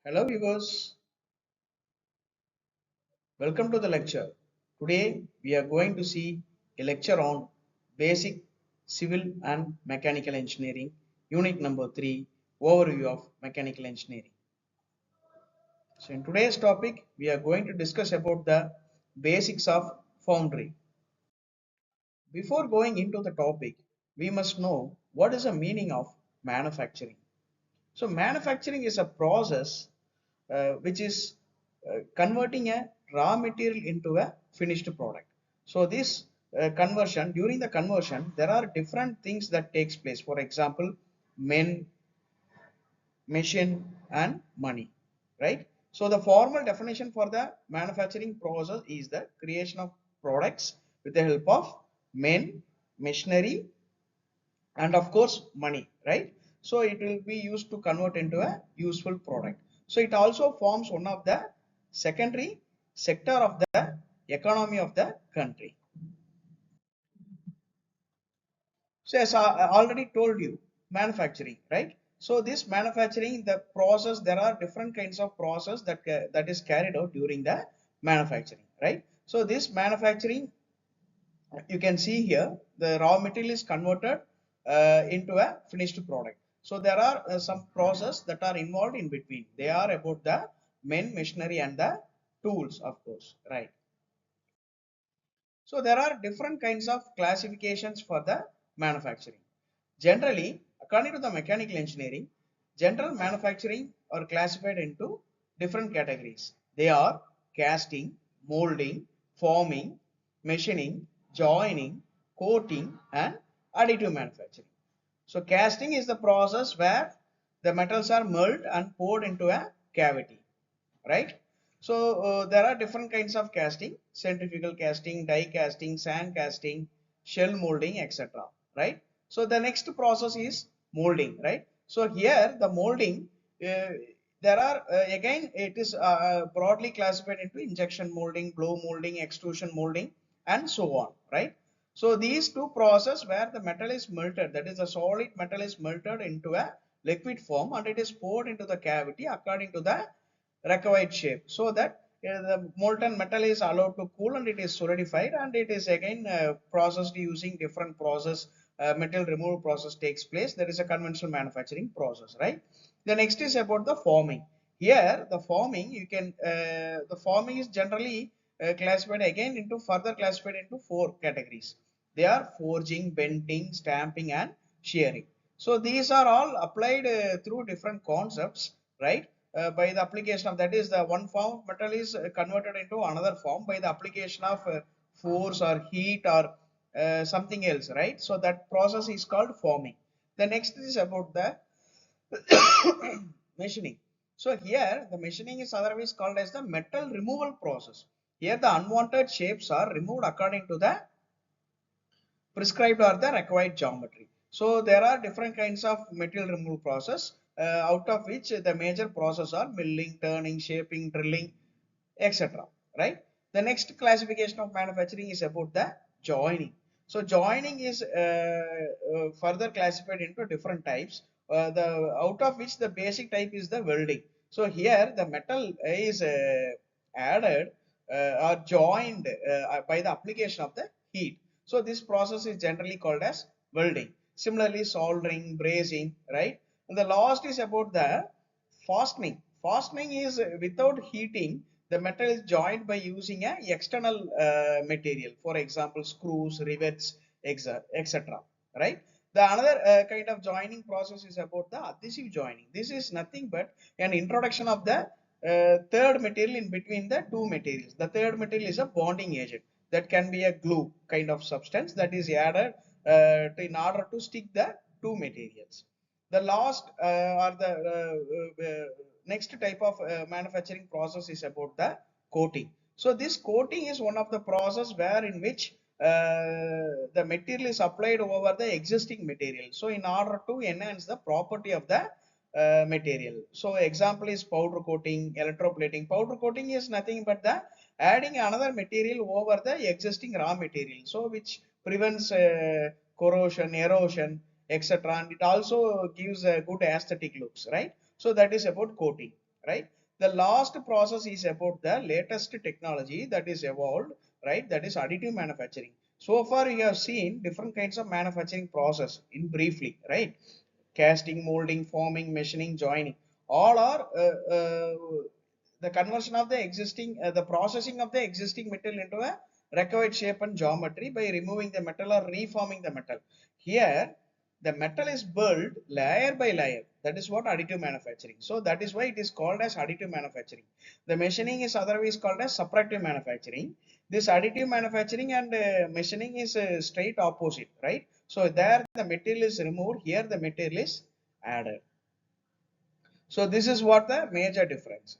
Hello viewers, welcome to the lecture. Today we are going to see a lecture on basic civil and mechanical engineering, unit number 3, overview of mechanical engineering. So in today's topic we are going to discuss about the basics of foundry. Before going into the topic, we must know what is the meaning of manufacturing. So manufacturing is a process which is converting a raw material into a finished product. So this conversion, during the conversion, there are different things that takes place. For example, men, machine, and money, right? So the formal definition for the manufacturing process is the creation of products with the help of men, machinery, and of course money, right? So it will be used to convert into a useful product. So it also forms one of the secondary sector of the economy of the country. So as I already told you, manufacturing, right? So this manufacturing, the process, there are different kinds of process that is carried out during the manufacturing, right? So this manufacturing, you can see here the raw material is converted into a finished product. So there are some process that are involved in between. They are about the men, machinery, and the tools, of course, right? So there are different kinds of classifications for the manufacturing. Generally, according to the mechanical engineering, general manufacturing are classified into different categories. They are casting, molding, forming, machining, joining, coating, and additive manufacturing. So casting is the process where the metals are milled and poured into a cavity, right? So there are different kinds of casting: centrifugal casting, die casting, sand casting, shell molding, etc., right? So the next process is molding, right? So here the molding, uh, there are again it is broadly classified into injection molding, blow molding, extrusion molding, and so on, right? So these two processes where the metal is melted, that is the solid metal is melted into a liquid form and it is poured into the cavity according to the required shape, so that the molten metal is allowed to cool and it is solidified, and it is again processed using different process. Metal removal process takes place. That is a conventional manufacturing process, right? The next is about the forming. Here the forming, you can the forming is generally classified again into further classified into four categories. They are forging, bending, stamping, and shearing. So these are all applied through different concepts, right? By the application of, that is, the one form of metal is converted into another form by the application of force or heat or something else, right? So that process is called forming. The next is about the machining. So here the machining is otherwise called as the metal removal process. Here the unwanted shapes are removed according to the prescribed or the required geometry. So there are different kinds of material removal process, out of which the major process are milling, turning, shaping, drilling, etc., right? The next classification of manufacturing is about the joining. So joining is further classified into different types, the out of which the basic type is the welding. So here the metal is added or joined by the application of the heat. So this process is generally called as welding. Similarly, soldering, brazing, right? And the last is about the fastening. Fastening is without heating, the metal is joined by using a external material, for example screws, rivets, etc., right? The another kind of joining process is about the adhesive joining. This is nothing but an introduction of the third material in between the two materials. The third material is a bonding agent that can be a glue kind of substance that is added in order to stick the two materials. The last or the next type of manufacturing process is about the coating. So this coating is one of the process where in which the material is applied over the existing material, so in order to enhance the property of the material. So example is powder coating, electroplating. Powder coating is nothing but the adding another material over the existing raw material, so which prevents corrosion, erosion, etc., and it also gives a good aesthetic looks, right? So that is about coating. right? The last process is about the latest technology that is evolved, right? That is additive manufacturing. So far you have seen different kinds of manufacturing process in briefly, right? Casting, molding, forming, machining, joining, all are the conversion of the existing, the processing of the existing metal into a required shape and geometry by removing the metal or reforming the metal. Here the metal is built layer by layer. That is what additive manufacturing. So that is why it is called as additive manufacturing. The machining is otherwise called as separative manufacturing. This additive manufacturing and machining is straight opposite, right? So there the material is removed, here the material is added. So this is what the major difference.